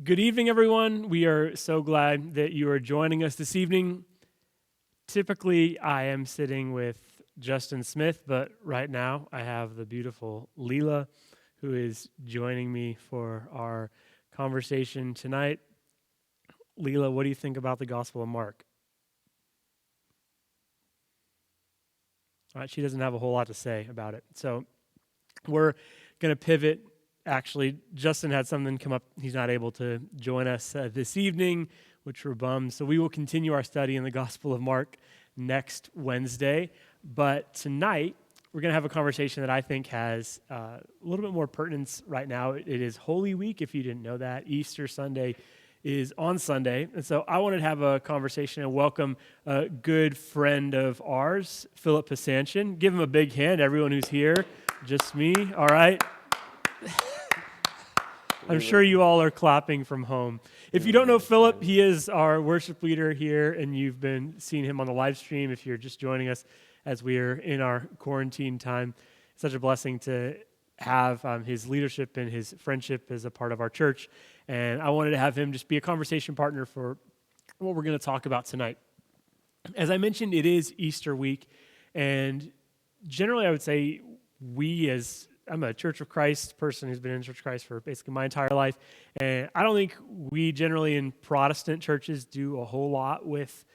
Good evening, everyone. We are so glad that you are joining us this evening. Typically, I am sitting with Justin Smith, but right now I have the beautiful Leela, who is joining me for our conversation tonight. Leela, what do you think about the Gospel of Mark? All right, she doesn't have a whole lot to say about it. So we're going to pivot. Actually, Justin had something come up. He's not able to join us this evening, which we're bummed. So we will continue our study in the Gospel of Mark next Wednesday. But tonight, we're going to have a conversation that I think has a little bit more pertinence right now. It is Holy Week, if you didn't know that. Easter Sunday is on Sunday. And so I wanted to have a conversation and welcome a good friend of ours, Philip Pisanchyn. Give him a big hand, everyone who's here. Just me, all right? I'm sure you all are clapping from home. If you don't know Philip, he is our worship leader here, and you've been seeing him on the live stream if you're just joining us as we are in our quarantine time. It's such a blessing to have his leadership and his friendship as a part of our church, and I wanted to have him just be a conversation partner for what we're going to talk about tonight. As I mentioned, it is Easter week, and generally I would say I'm a Church of Christ person who's been in Church of Christ for basically my entire life, and I don't think we generally in Protestant churches do a whole lot with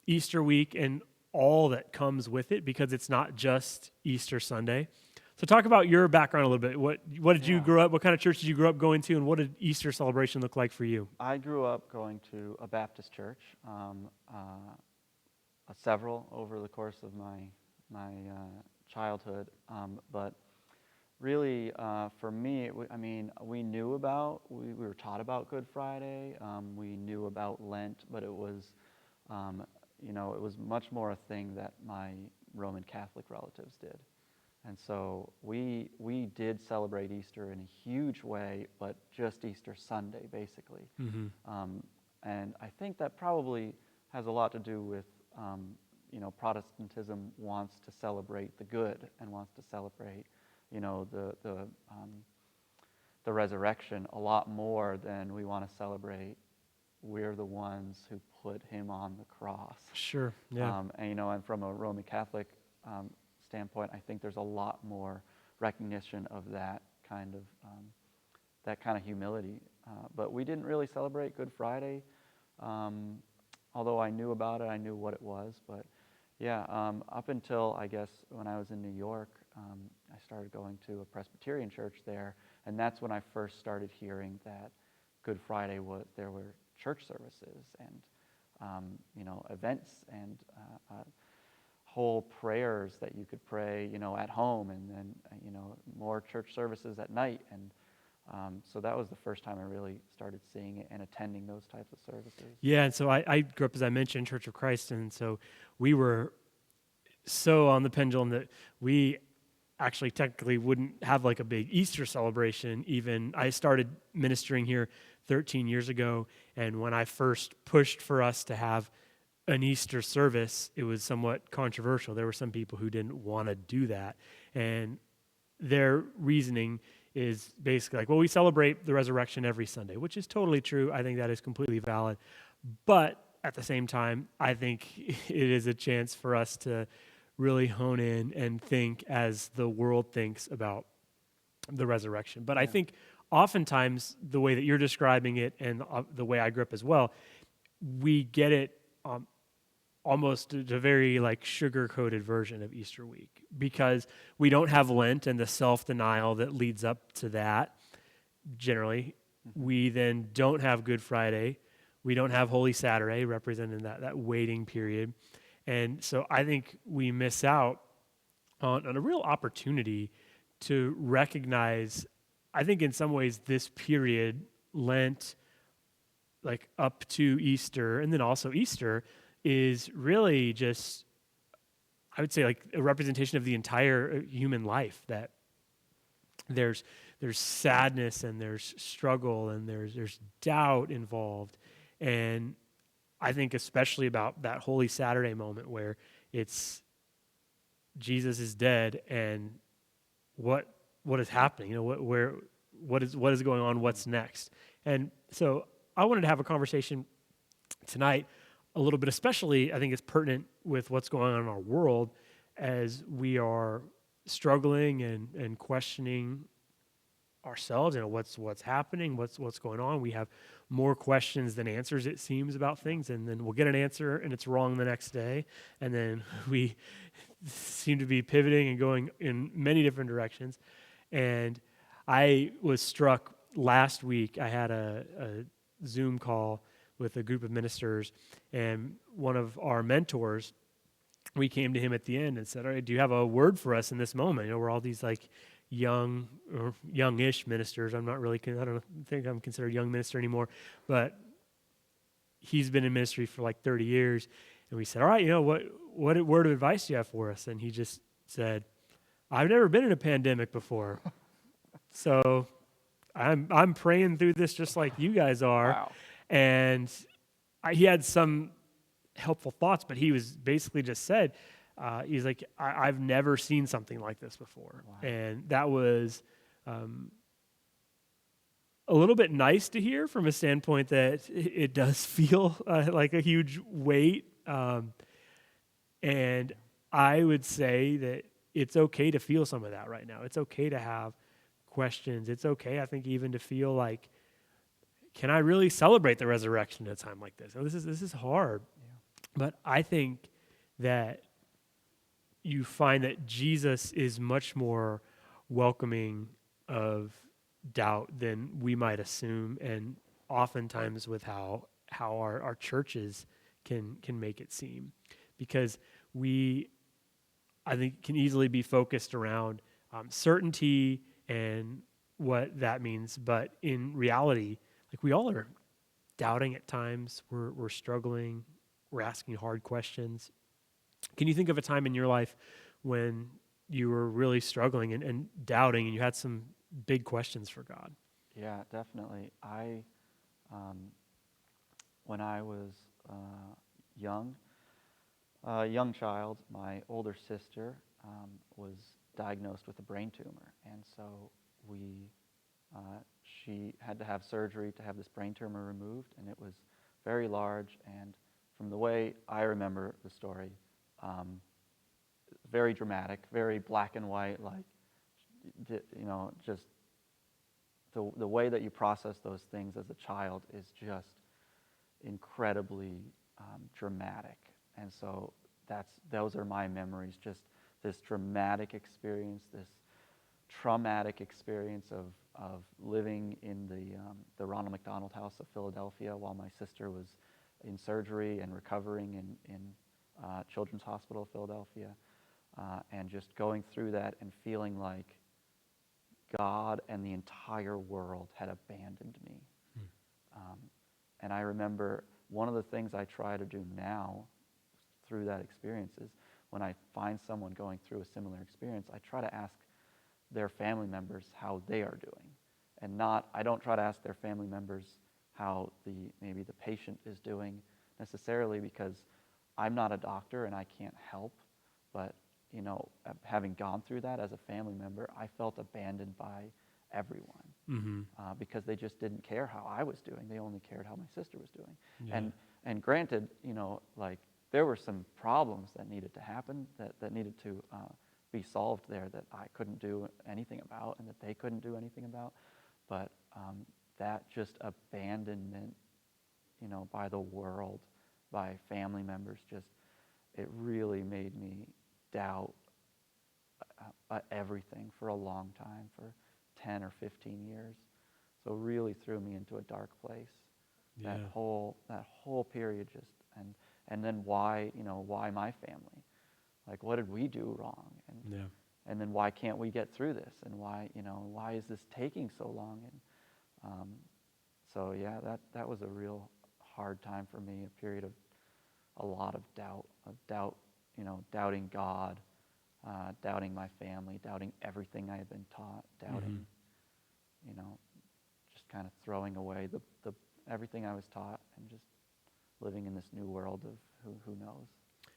Easter week and all that comes with it, because it's not just Easter Sunday. So talk about your background a little bit. What did you grow up? What kind of church did you grow up going to, and what did Easter celebration look like for you? I grew up going to a Baptist church, several over the course of my childhood, but really, for me, we were taught about Good Friday. We knew about Lent, but it was, it was much more a thing that my Roman Catholic relatives did. And so we did celebrate Easter in a huge way, but just Easter Sunday, basically. Mm-hmm. And I think that probably has a lot to do with, Protestantism wants to celebrate the good and wants to celebrate the resurrection a lot more than we want to celebrate we're the ones who put him on the cross. Sure, yeah. And from a Roman Catholic standpoint, I think there's a lot more recognition of that kind of humility. But we didn't really celebrate Good Friday, although I knew about it, I knew what it was. But yeah, up until, I guess, when I was in New York, I started going to a Presbyterian church there, and that's when I first started hearing that Good Friday there were church services and events and whole prayers that you could pray at home, and then more church services at night, and so that was the first time I really started seeing it and attending those types of services. Yeah, and so I grew up, as I mentioned, Church of Christ, and so we were so on the pendulum that we actually technically wouldn't have like a big Easter celebration even. I started ministering here 13 years ago, and when I first pushed for us to have an Easter service, it was somewhat controversial. There were some people who didn't want to do that, and their reasoning is basically like, well, we celebrate the resurrection every Sunday, which is totally true. I think that is completely valid. But at the same time, I think it is a chance for us to really hone in and think as the world thinks about the resurrection. But I think oftentimes the way that you're describing it and the way I grew up as well, we get it almost a very like sugar-coated version of Easter week, because we don't have Lent and the self-denial that leads up to that. Generally, we then don't have Good Friday. We don't have Holy Saturday, representing that waiting period. And so I think we miss out on a real opportunity to recognize, I think in some ways, this period, Lent, like up to Easter, and then also Easter, is really just, I would say, like a representation of the entire human life, that there's sadness and there's struggle and there's doubt involved. And I think especially about that Holy Saturday moment where it's Jesus is dead and what is happening? What is going on? What's next? And so I wanted to have a conversation tonight a little bit, especially I think it's pertinent with what's going on in our world as we are struggling and questioning ourselves and what's happening, what's going on. We have more questions than answers, it seems, about things, and then we'll get an answer and it's wrong the next day, and then we seem to be pivoting and going in many different directions. And I was struck last week. I had a Zoom call with a group of ministers, and one of our mentors, we came to him at the end and said, all right, do you have a word for us in this moment? We're all these like young or youngish ministers. I don't think I'm considered a young minister anymore, but he's been in ministry for like 30 years. And we said, all right, what word of advice do you have for us? And he just said, I've never been in a pandemic before. So I'm praying through this just like you guys are. Wow. And he had some helpful thoughts, but he was basically just said, he's like, I've never seen something like this before. Wow. And that was a little bit nice to hear from a standpoint that it does feel like a huge weight. And I would say that it's okay to feel some of that right now. It's okay to have questions. It's okay, I think, even to feel like, can I really celebrate the resurrection at a time like this? This is hard. Yeah. But I think that you find that Jesus is much more welcoming of doubt than we might assume, and oftentimes with how our churches can make it seem, because we, I think, can easily be focused around certainty and what that means, but in reality, like, we all are doubting at times. We're struggling. We're asking hard questions. Can you think of a time in your life when you were really struggling and doubting, and you had some big questions for God? Yeah, definitely. When I was a young child, my older sister was diagnosed with a brain tumor, and so she had to have surgery to have this brain tumor removed, and it was very large. And from the way I remember the story, very dramatic, very black and white, like, just the way that you process those things as a child is just incredibly dramatic. And so those are my memories, just this dramatic experience, this traumatic experience of living in the Ronald McDonald House of Philadelphia while my sister was in surgery and recovering in Children's Hospital of Philadelphia, and just going through that and feeling like God and the entire world had abandoned me. And I remember one of the things I try to do now through that experience is when I find someone going through a similar experience, I try to ask their family members how they are doing. And I don't try to ask their family members how maybe the patient is doing necessarily, because I'm not a doctor and I can't help. But, having gone through that as a family member, I felt abandoned by everyone, because they just didn't care how I was doing. They only cared how my sister was doing. Yeah. And granted, there were some problems that needed to happen, that needed to be solved there, that I couldn't do anything about and that they couldn't do anything about. But that just abandonment, by the world, by family members, it really made me doubt everything for a long time, for 10 or 15 years. So really threw me into a dark place. Yeah. That whole period and then why my family? Like, what did we do wrong? And then why can't we get through this? And why is this taking so long? And so yeah, that was a real hard time for me, a period of a lot of doubt, doubting God, doubting my family, doubting everything I had been taught, doubting, just kind of throwing away the everything I was taught and just living in this new world of who knows.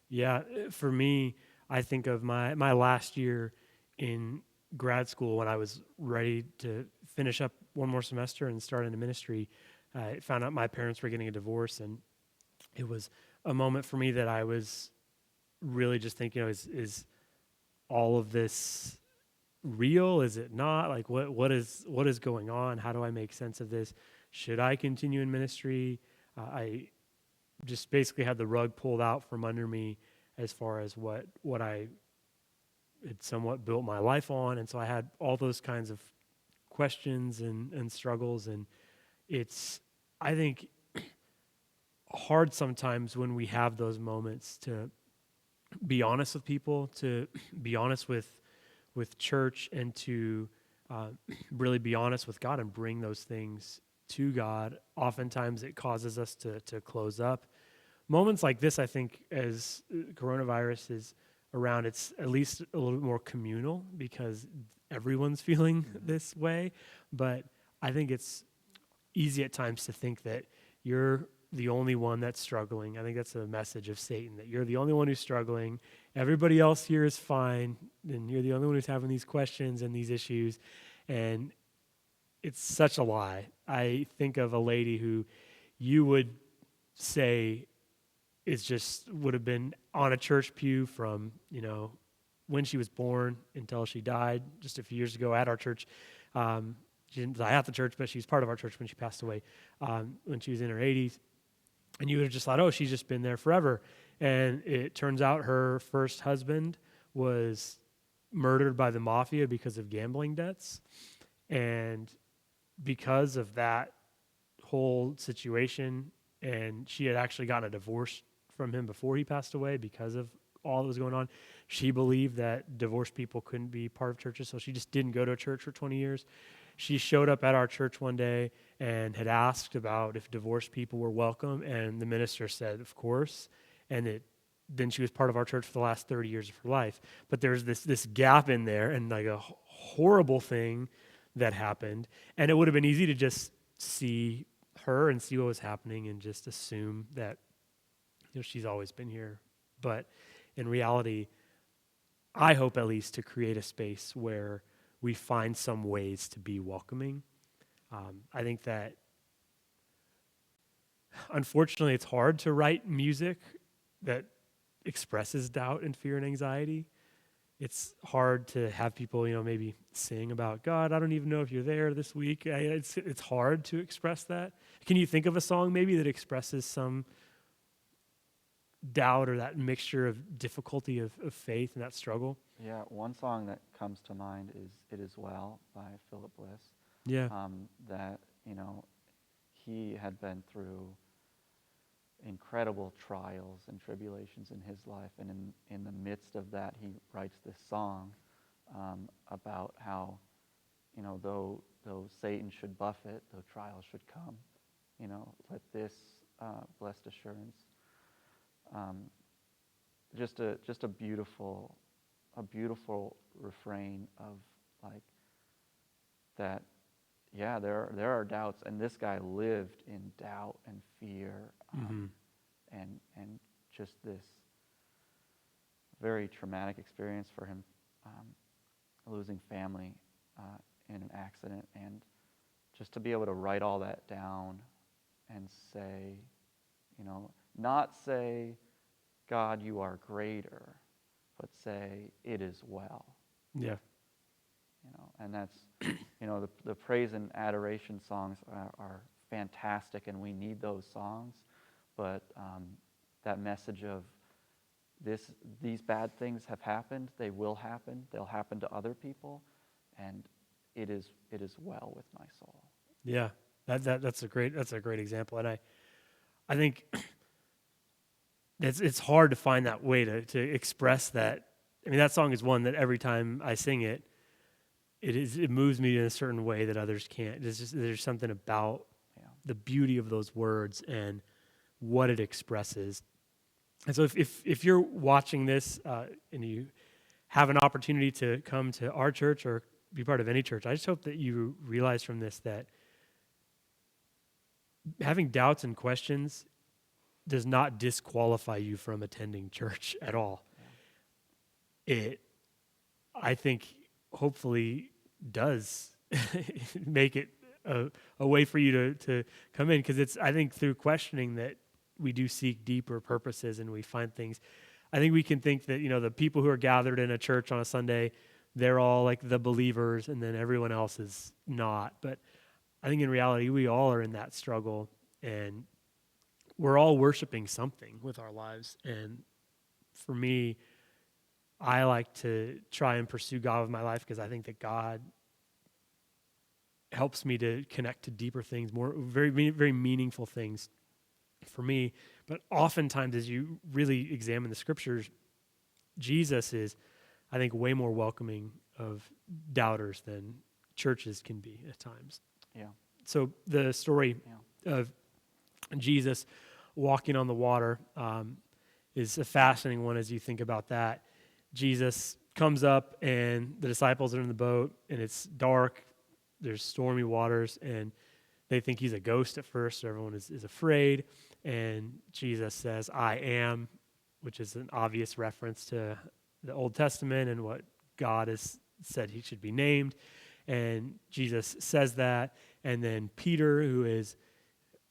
Yeah, for me, I think of my last year in grad school when I was ready to finish up one more semester and start into ministry. I found out my parents were getting a divorce, and it was a moment for me that I was really just thinking, is all of this real? Is it not? Like, what is going on? How do I make sense of this? Should I continue in ministry? I just basically had the rug pulled out from under me as far as what I had somewhat built my life on, and so I had all those kinds of questions and struggles, and it's, I think, hard sometimes when we have those moments to be honest with people, to be honest with church, and to uh, really be honest with God and bring those things to God. Oftentimes it causes us to close up. Moments like this, I think, as coronavirus is around, it's at least a little bit more communal because everyone's feeling this way. But I think it's easy at times to think that you're the only one that's struggling. I think that's a message of Satan, that you're the only one who's struggling. Everybody else here is fine, and you're the only one who's having these questions and these issues. And it's such a lie. I think of a lady who you would say would have been on a church pew from, when she was born until she died just a few years ago at our church. She didn't die at the church, but she was part of our church when she passed away when she was in her 80s. And you would have just thought, oh, she's just been there forever. And it turns out her first husband was murdered by the mafia because of gambling debts. And because of that whole situation, and she had actually gotten a divorce from him before he passed away because of all that was going on, she believed that divorced people couldn't be part of churches, so she just didn't go to a church for 20 years. She showed up at our church one day and had asked about if divorced people were welcome, and the minister said, of course. And then she was part of our church for the last 30 years of her life. But there's this gap in there, and like a horrible thing that happened. And it would have been easy to just see her and see what was happening and just assume that she's always been here. But in reality, I hope at least to create a space where we find some ways to be welcoming. I think that, unfortunately, it's hard to write music that expresses doubt and fear and anxiety. It's hard to have people, maybe sing about God. I don't even know if you're there this week. It's hard to express that. Can you think of a song maybe that expresses some doubt or that mixture of difficulty of faith and that struggle? Yeah, one song that comes to mind is "It Is Well" by Philip Bliss. Yeah. That he had been through incredible trials and tribulations in his life, and in the midst of that, he writes this song about how, though Satan should buffet, though trials should come, let this blessed assurance. Just a beautiful refrain of like that. Yeah, there are doubts, and this guy lived in doubt and fear, and just this very traumatic experience for him, losing family in an accident, and just to be able to write all that down and say, not say, God, you are greater, but say, it is well. Yeah. And that's, the praise and adoration songs are fantastic, and we need those songs. But that message of these bad things have happened, they will happen, they'll happen to other people, and it is well with my soul. Yeah, that's a great example, and I think it's hard to find that way to express that. I mean, that song is one that every time I sing it, it moves me in a certain way that others can't. There's something about the beauty of those words and what it expresses. And so if you're watching this and you have an opportunity to come to our church or be part of any church, I just hope that you realize from this that having doubts and questions does not disqualify you from attending church at all. It, I think, hopefully does make it a way for you to come in, because it's, I think, through questioning that we do seek deeper purposes and we find things. I think we can think that, the people who are gathered in a church on a Sunday, they're all like the believers and then everyone else is not. But I think in reality, we all are in that struggle, and we're all worshiping something with our lives. And for me, I like to try and pursue God with my life, because I think that God helps me to connect to deeper things, more very, very meaningful things for me. But oftentimes, as you really examine the scriptures, Jesus is, I think, way more welcoming of doubters than churches can be at times. Yeah. So the story of Jesus walking on the water is a fascinating one as you think about that. Jesus comes up and the disciples are in the boat and it's dark, there's stormy waters, and they think he's a ghost at first, so everyone is afraid. And Jesus says, "I am," which is an obvious reference to the Old Testament and what God has said he should be named. And Jesus says that, and then Peter, who is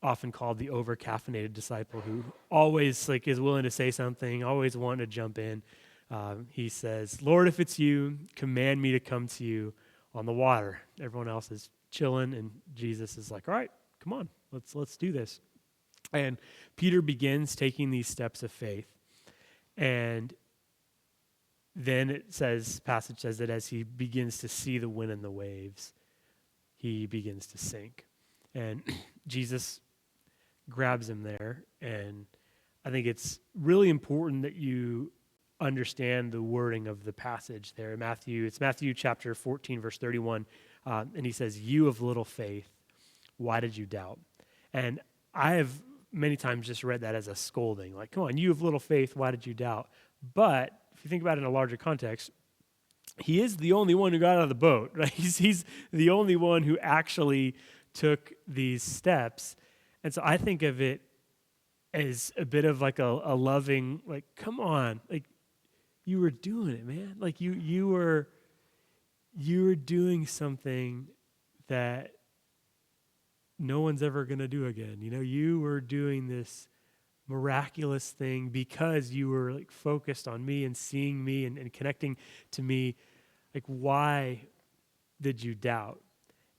often called the over-caffeinated disciple, who always is willing to say something, always wanting to jump in, he says, "Lord, if it's you, command me to come to you on the water." Everyone else is chilling, and Jesus is like, "All right, come on, let's do this." And Peter begins taking these steps of faith, and then passage says that as he begins to see the wind and the waves, he begins to sink. And Jesus grabs him there, and I think it's really important that you understand the wording of the passage there. It's Matthew chapter 14, verse 31, and he says, "You of little faith, why did you doubt?" And I have many times just read that as a scolding, like, come on, you of little faith, why did you doubt? But if you think about it in a larger context, he is the only one who got out of the boat, right? He's the only one who actually took these steps. And so I think of it as a bit of like a loving, like, come on, like, you were doing it, man. Like you were doing something that no one's ever going to do again. You were doing this miraculous thing because you were like focused on me and seeing me and connecting to me. Like, why did you doubt?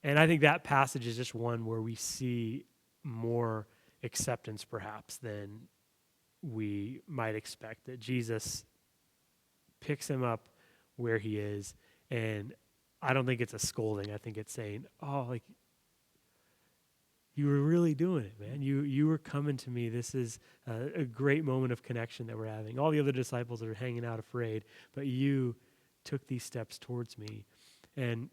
And I think that passage is just one where we see more acceptance perhaps than we might expect, that Jesus picks him up where he is. And I don't think it's a scolding. I think it's saying, oh, like, you were really doing it, man. You were coming to me. This is a great moment of connection that we're having. All the other disciples are hanging out afraid, but you took these steps towards me. And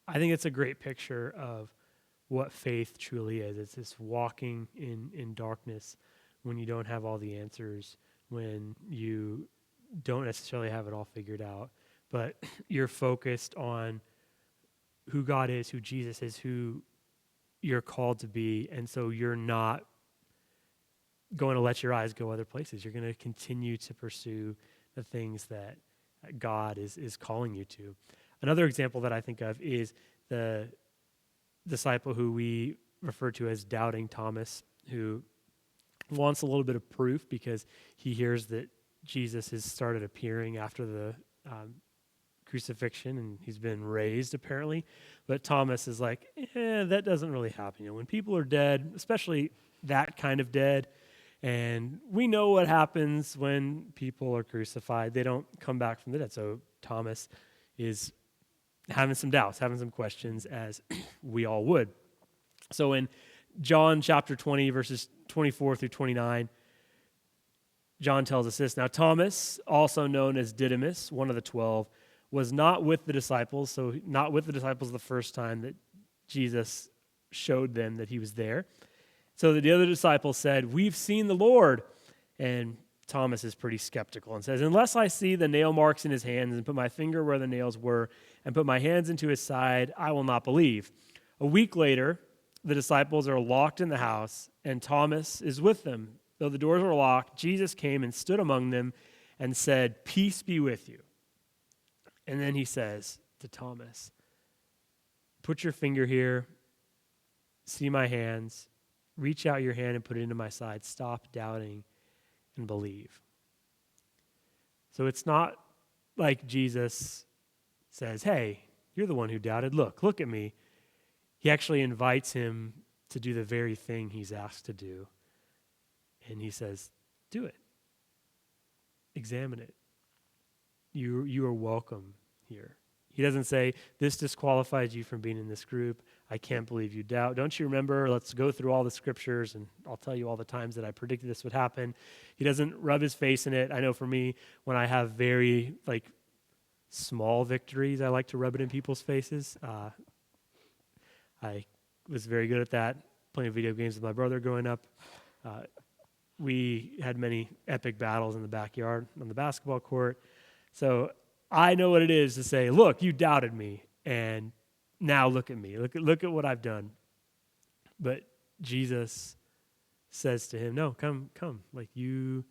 I think it's a great picture of what faith truly is. It's this walking in darkness when you don't have all the answers, when you don't necessarily have it all figured out, but you're focused on who God is, who Jesus is, who you're called to be, and so you're not going to let your eyes go other places. You're going to continue to pursue the things that God is calling you to. Another example that I think of is the disciple who we refer to as Doubting Thomas, who wants a little bit of proof because he hears that Jesus has started appearing after the crucifixion, and he's been raised apparently. But Thomas is like, that doesn't really happen. When people are dead, especially that kind of dead, and we know what happens when people are crucified. They don't come back from the dead. So Thomas is having some doubts, having some questions, as we all would. So in John chapter 20, verses 24 through 29, John tells us this: "Now Thomas, also known as Didymus, one of the 12, was not with the disciples," so not with the disciples the first time that Jesus showed them that he was there. "So that the other disciples said, 'We've seen the Lord.' And Thomas is pretty skeptical and says, 'Unless I see the nail marks in his hands and put my finger where the nails were and put my hands into his side, I will not believe.' A week later, the disciples are locked in the house, and Thomas is with them. Though the doors were locked, Jesus came and stood among them and said, 'Peace be with you.' And then he says to Thomas, put your finger here, see my hands, reach out your hand and put it into my side. Stop doubting and believe. So it's not like Jesus says, hey, you're the one who doubted. Look at me. He actually invites him to do the very thing he's asked to do. And he says, do it. Examine it. You are welcome here. He doesn't say, this disqualifies you from being in this group. I can't believe you doubt. Don't you remember? Let's go through all the scriptures, and I'll tell you all the times that I predicted this would happen. He doesn't rub his face in it. I know for me, when I have very small victories, I like to rub it in people's faces. I was very good at that, playing video games with my brother growing up. We had many epic battles in the backyard on the basketball court. So I know what it is to say, look, you doubted me, and now look at me. Look at what I've done. But Jesus says to him, no, come. Like you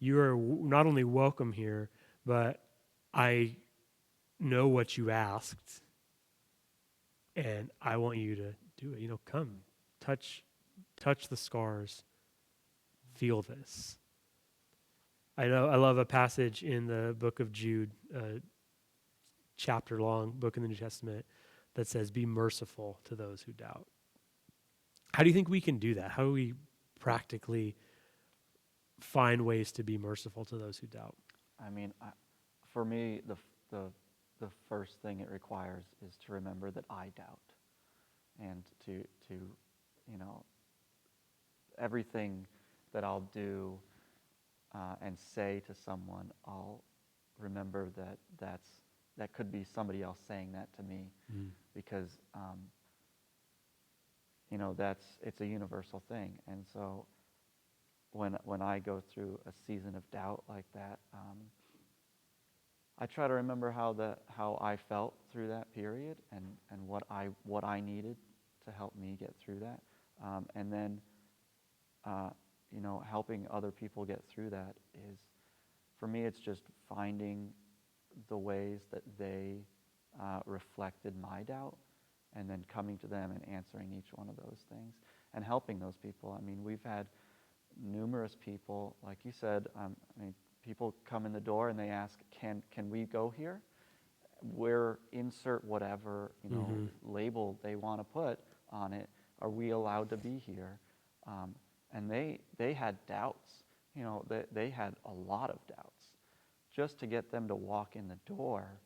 are not only welcome here, but I know what you asked, and I want you to do it. Come, touch the scars, feel this. I love a passage in the book of Jude, a chapter-long book in the New Testament, that says, be merciful to those who doubt. How do you think we can do that? How do we practically find ways to be merciful to those who doubt? I mean, for me, the first thing it requires is to remember that I doubt, and to everything that I'll do and say to someone, I'll remember that could be somebody else saying that to me, because it's a universal thing. And so when I go through a season of doubt like that, I try to remember how I felt through that period, and what I needed to help me get through that, and then helping other people get through that is, for me, it's just finding the ways that they reflected my doubt, and then coming to them and answering each one of those things and helping those people. I mean, we've had numerous people, like you said, people come in the door and they ask, can we go here? We're insert whatever label they want to put on it. Are we allowed to be here? And they had doubts. They had a lot of doubts. Just to get them to walk in the door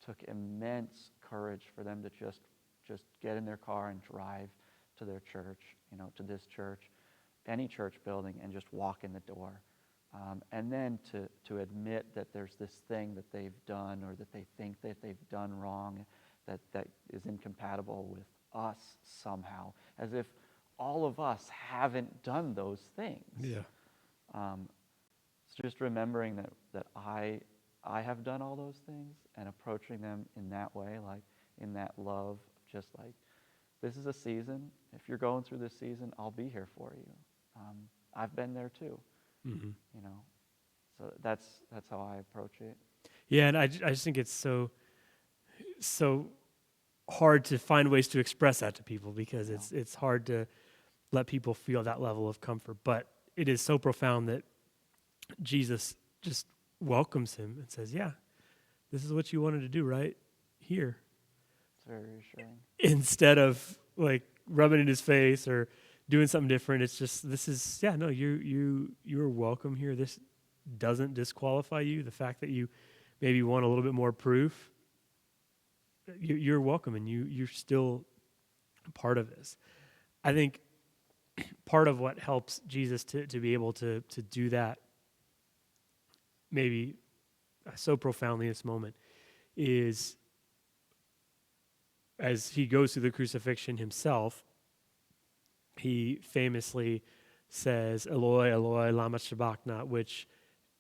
took immense courage for them to just get in their car and drive to their church, to this church, any church building, and just walk in the door. And then to admit that there's this thing that they've done, or that they think that they've done wrong, that is incompatible with us somehow, as if all of us haven't done those things. Yeah. It's just remembering that I have done all those things, and approaching them in that way, like in that love, just like, this is a season. If you're going through this season, I'll be here for you. I've been there too. Mm-hmm. So that's how I approach it. Yeah, and I just think it's so hard to find ways to express that to people, because it's hard to let people feel that level of comfort. But it is so profound that Jesus just welcomes him and says, yeah, this is what you wanted to do right here. It's very reassuring. Instead of rubbing it in his face or doing something different, it's just, you're welcome here. This doesn't disqualify you. The fact that you maybe want a little bit more proof, you're welcome, and you're still part of this. I think part of what helps Jesus to be able to do that maybe so profoundly in this moment is, as he goes through the crucifixion himself, he famously says, Eloi, Eloi, lama sabachthani, which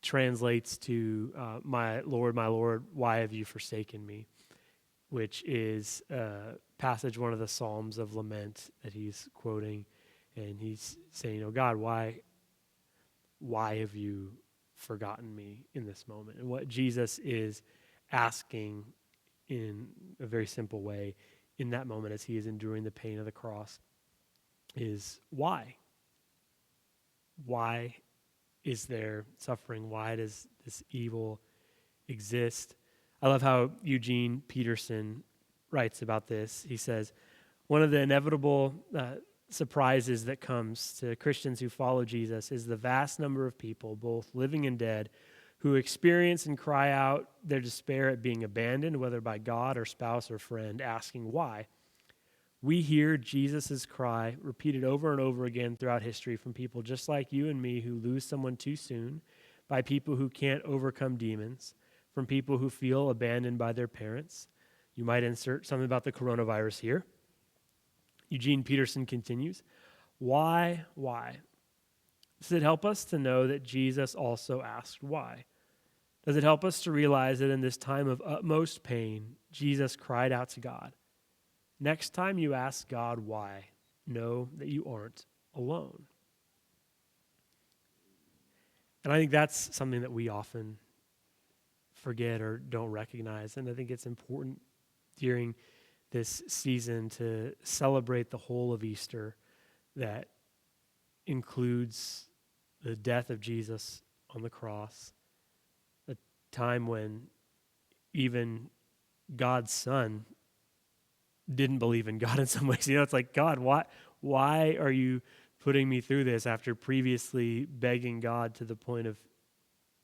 translates to, my Lord, why have you forsaken me? Which is a passage, one of the Psalms of lament that he's quoting. And he's saying, oh God, why have you forgotten me in this moment? And what Jesus is asking in a very simple way in that moment as he is enduring the pain of the cross is why? Why is there suffering? Why does this evil exist? I love how Eugene Peterson writes about this. He says, one of the inevitable surprises that comes to Christians who follow Jesus is the vast number of people, both living and dead, who experience and cry out their despair at being abandoned, whether by God or spouse or friend, asking why. We hear Jesus' cry repeated over and over again throughout history from people just like you and me who lose someone too soon, by people who can't overcome demons, from people who feel abandoned by their parents. You might insert something about the coronavirus here. Eugene Peterson continues, why? Does it help us to know that Jesus also asked why? Does it help us to realize that in this time of utmost pain, Jesus cried out to God? Next time you ask God why, know that you aren't alone. And I think that's something that we often forget or don't recognize. And I think it's important during this season to celebrate the whole of Easter that includes the death of Jesus on the cross, a time when even God's Son didn't believe in God in some ways. It's like, God, why are you putting me through this after previously begging God to the point of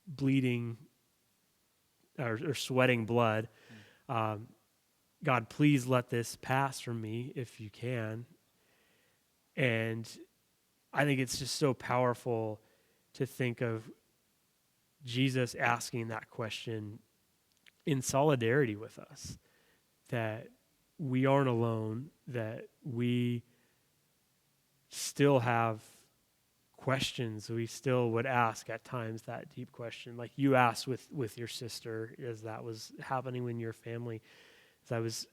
bleeding or sweating blood? God, please let this pass from me if you can. And I think it's just so powerful to think of Jesus asking that question in solidarity with us, that we aren't alone, that we still have questions. We still would ask at times that deep question, like you asked with your sister as that was happening in your family. As I was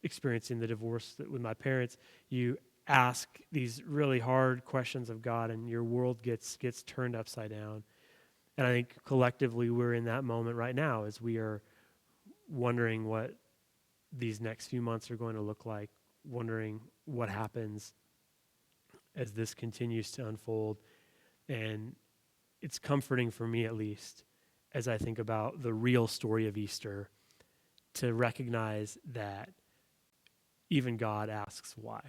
experiencing the divorce with my parents, you ask these really hard questions of God and your world gets turned upside down. And I think collectively we're in that moment right now as we are wondering what these next few months are going to look like, wondering what happens as this continues to unfold. And it's comforting for me, at least, as I think about the real story of Easter, to recognize that even God asks why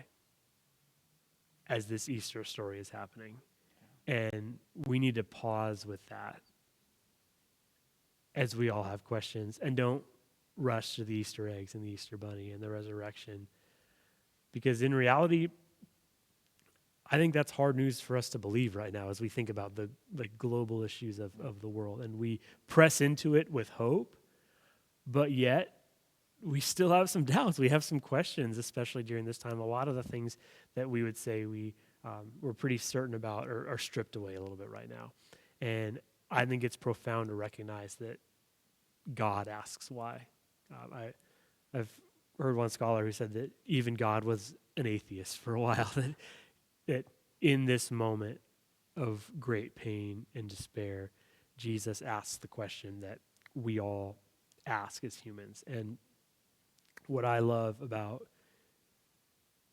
as this Easter story is happening. And we need to pause with that as we all have questions, and don't rush to the Easter eggs and the Easter bunny and the resurrection. Because in reality, I think that's hard news for us to believe right now as we think about the global issues of the world. And we press into it with hope, but yet we still have some doubts. We have some questions, especially during this time. A lot of the things that we would say we're pretty certain about are stripped away a little bit right now. And I think it's profound to recognize that God asks why. I've heard one scholar who said that even God was an atheist for a while, that in this moment of great pain and despair, Jesus asks the question that we all ask as humans. And what I love about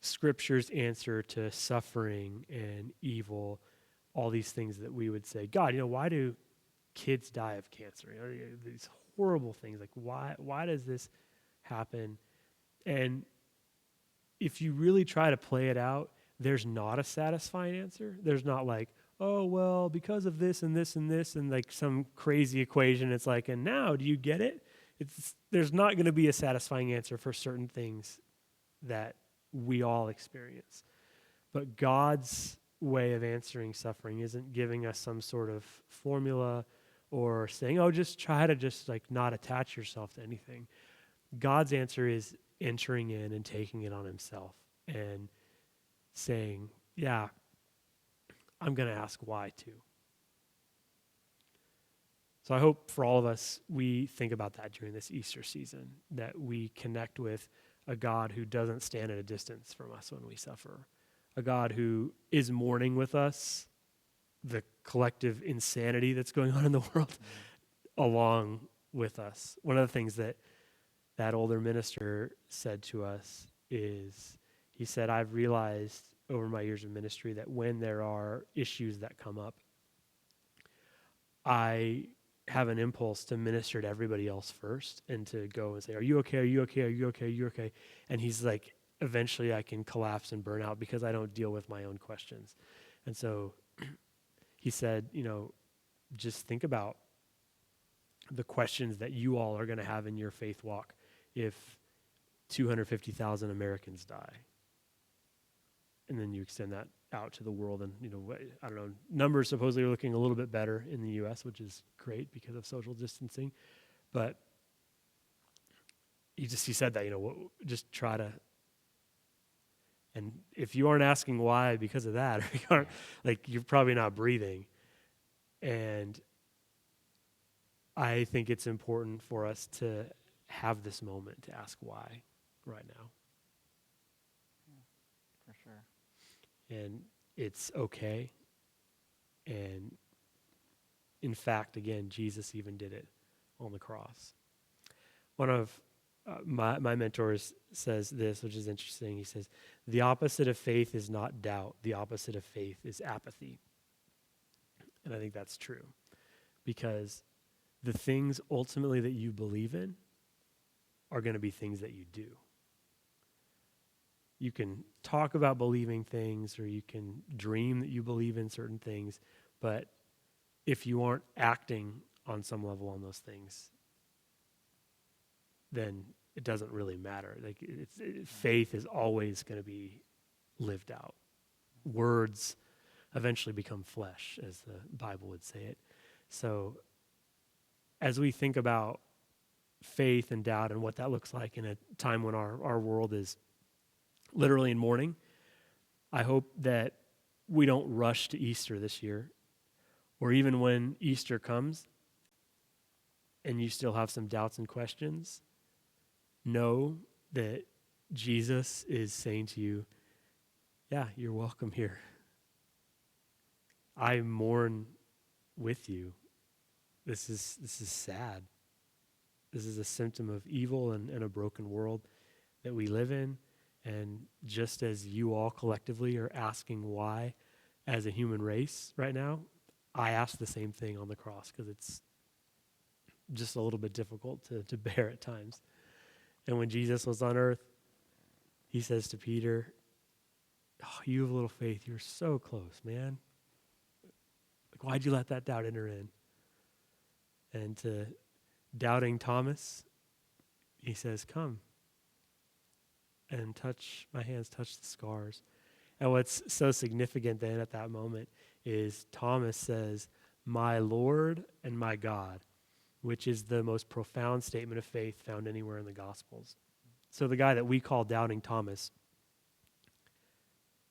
Scripture's answer to suffering and evil, all these things that we would say, God, why do kids die of cancer? These horrible things. Like, why does this happen? And if you really try to play it out, there's not a satisfying answer. There's not like, oh, well, because of this and this and this, and like some crazy equation. It's like, and now, do you get it? There's not going to be a satisfying answer for certain things that we all experience. But God's way of answering suffering isn't giving us some sort of formula or saying, oh, just try to just like not attach yourself to anything. God's answer is entering in and taking it on himself and saying, yeah, I'm going to ask why too. So I hope for all of us, we think about that during this Easter season, that we connect with a God who doesn't stand at a distance from us when we suffer, a God who is mourning with us the collective insanity that's going on in the world along with us. One of the things that older minister said to us is he said, I've realized over my years of ministry that when there are issues that come up, I have an impulse to minister to everybody else first and to go and say, are you okay? Are you okay? Are you okay? Are you okay? And he's like, eventually I can collapse and burn out because I don't deal with my own questions. And so he said, just think about the questions that you all are going to have in your faith walk if 250,000 Americans die. And then you extend that out to the world, and I don't know, numbers supposedly are looking a little bit better in the U.S., which is great because of social distancing. But he said that just try to. And if you aren't asking why because of that, or you're probably not breathing. And I think it's important for us to have this moment to ask why right now. For sure. And it's okay. And in fact, again, Jesus even did it on the cross. One of my mentors says this, which is interesting. He says, the opposite of faith is not doubt. The opposite of faith is apathy. And I think that's true. Because the things ultimately that you believe in are going to be things that you do. You can talk about believing things, or you can dream that you believe in certain things, but if you aren't acting on some level on those things, then it doesn't really matter. Faith is always going to be lived out. Words eventually become flesh, as the Bible would say it. So as we think about faith and doubt and what that looks like in a time when our world is literally in mourning, I hope that we don't rush to Easter this year, or even when Easter comes and you still have some doubts and questions, know that Jesus is saying to you, yeah, you're welcome here. I mourn with you. This is sad. This is a symptom of evil and a broken world that we live in. And just as you all collectively are asking why as a human race right now, I ask the same thing on the cross because it's just a little bit difficult to bear at times. And when Jesus was on earth, he says to Peter, oh, you have little faith. You're so close, man. Why'd you let that doubt enter in? And to doubting Thomas, he says, come and touch my hands, touch the scars. And what's so significant then at that moment is Thomas says, my Lord and my God, which is the most profound statement of faith found anywhere in the Gospels. So the guy that we call Doubting Thomas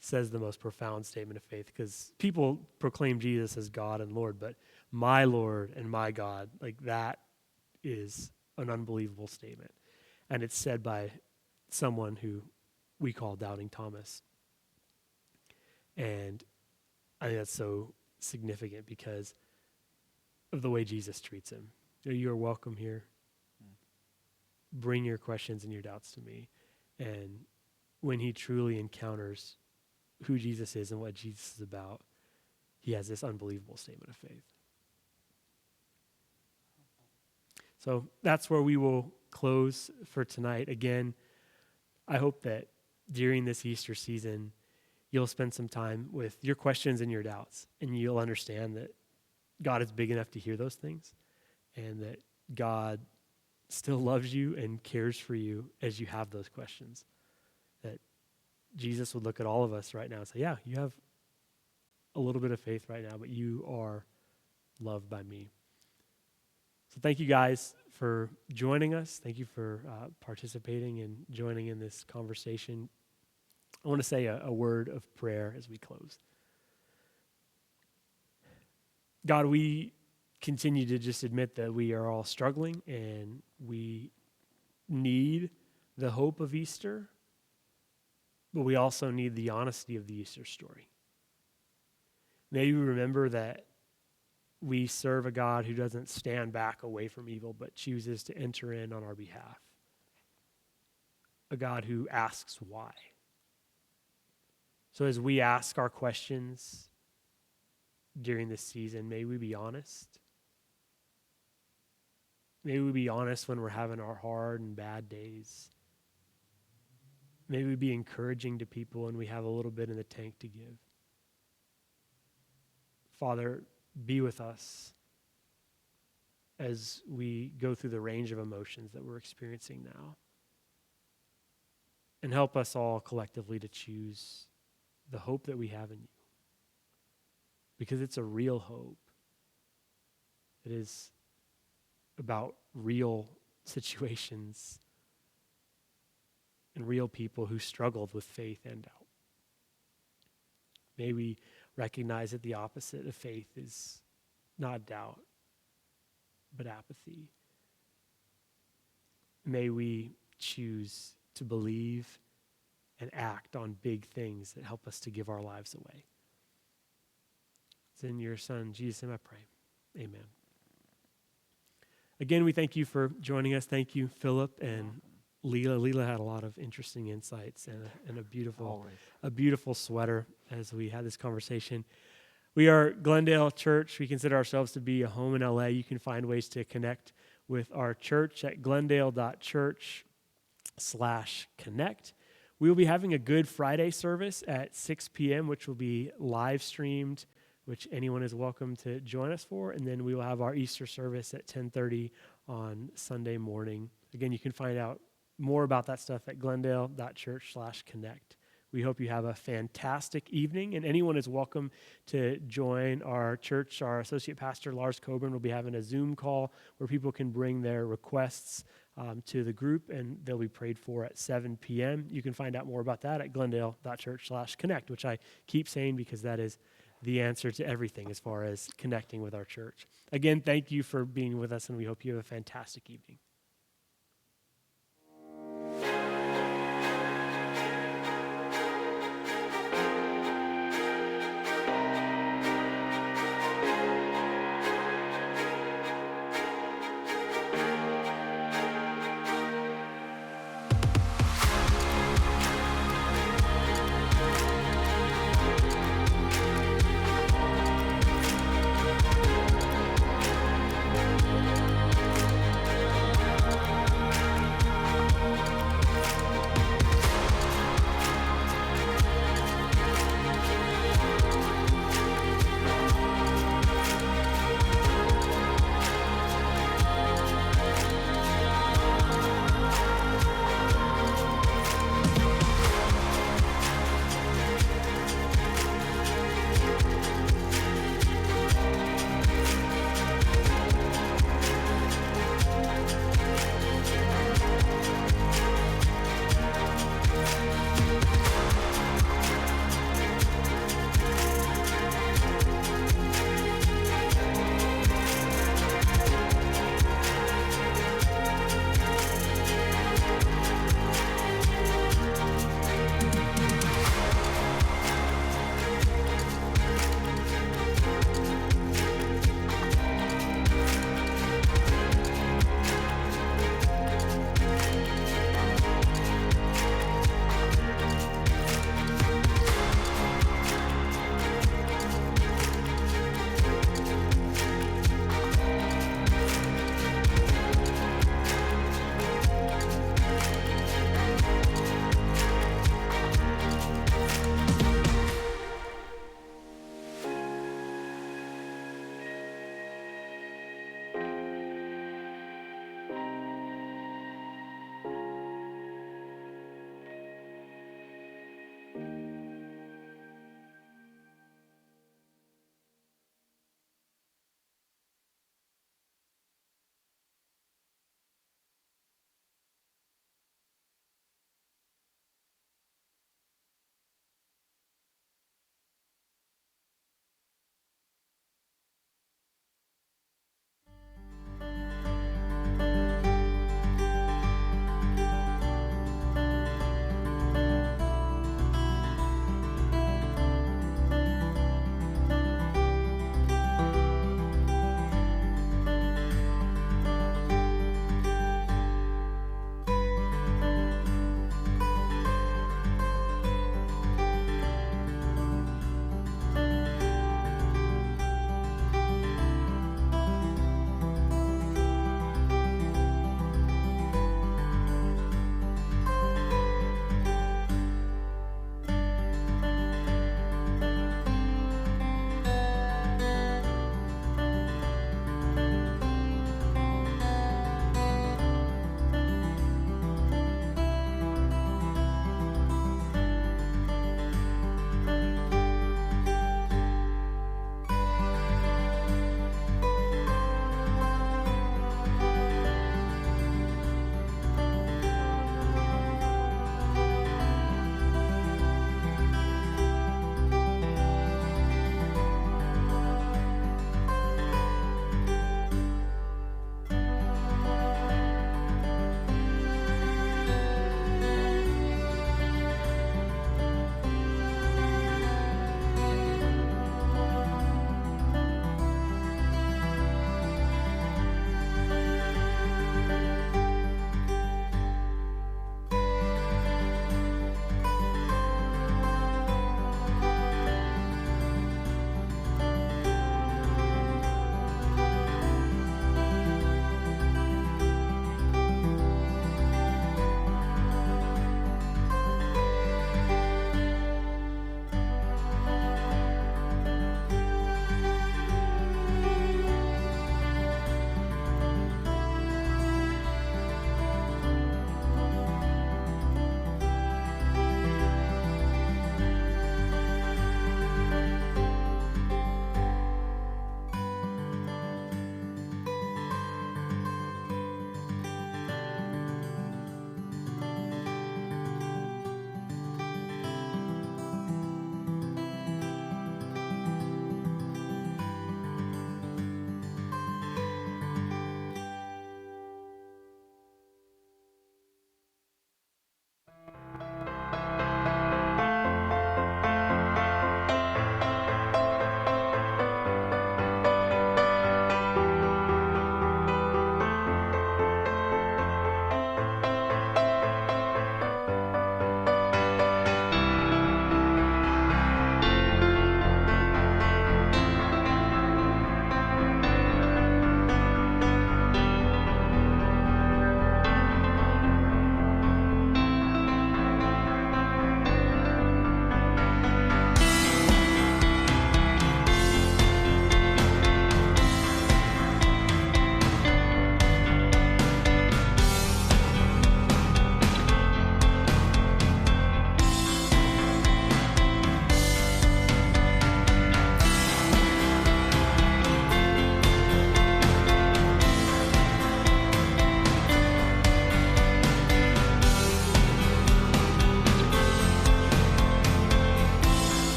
says the most profound statement of faith, because people proclaim Jesus as God and Lord, but my Lord and my God, that is an unbelievable statement. And it's said by someone who we call Doubting Thomas. And I think that's so significant because of the way Jesus treats him. You are welcome here. Bring your questions and your doubts to me. And when he truly encounters who Jesus is and what Jesus is about, he has this unbelievable statement of faith. So that's where we will close for tonight. Again, I hope that during this Easter season, you'll spend some time with your questions and your doubts, and you'll understand that God is big enough to hear those things, and that God still loves you and cares for you as you have those questions. That Jesus would look at all of us right now and say, yeah, you have a little bit of faith right now, but you are loved by me. So thank you guys for joining us. Thank you for participating and joining in this conversation. I want to say a word of prayer as we close. God, we continue to just admit that we are all struggling and we need the hope of Easter, but we also need the honesty of the Easter story. May we remember that we serve a God who doesn't stand back away from evil, but chooses to enter in on our behalf. a God who asks why. So as we ask our questions during this season, may we be honest. May we be honest when we're having our hard and bad days. May we be encouraging to people when we have a little bit in the tank to give. Father, be with us as we go through the range of emotions that we're experiencing now. And help us all collectively to choose the hope that we have in you. Because it's a real hope. It is about real situations and real people who struggled with faith and doubt. May we recognize that the opposite of faith is not doubt, but apathy. May we choose to believe and act on big things that help us to give our lives away. It's in your Son, Jesus' name I pray. Amen. Again, we thank you for joining us. Thank you, Philip and Leela. Leela had a lot of interesting insights and a beautiful sweater as we had this conversation. We are Glendale Church. We consider ourselves to be a home in LA. You can find ways to connect with our church at glendale.church/connect. We will be having a Good Friday service at 6 p.m., which will be live streamed, which anyone is welcome to join us for. And then we will have our Easter service at 10:30 on Sunday morning. Again, you can find out more about that stuff at glendale.church/connect. We hope you have a fantastic evening, and anyone is welcome to join our church. Our associate pastor, Lars Coburn, will be having a Zoom call where people can bring their requests to the group, and they'll be prayed for at 7 p.m. You can find out more about that at glendale.church/connect, which I keep saying because that is the answer to everything as far as connecting with our church. Again, thank you for being with us, and we hope you have a fantastic evening.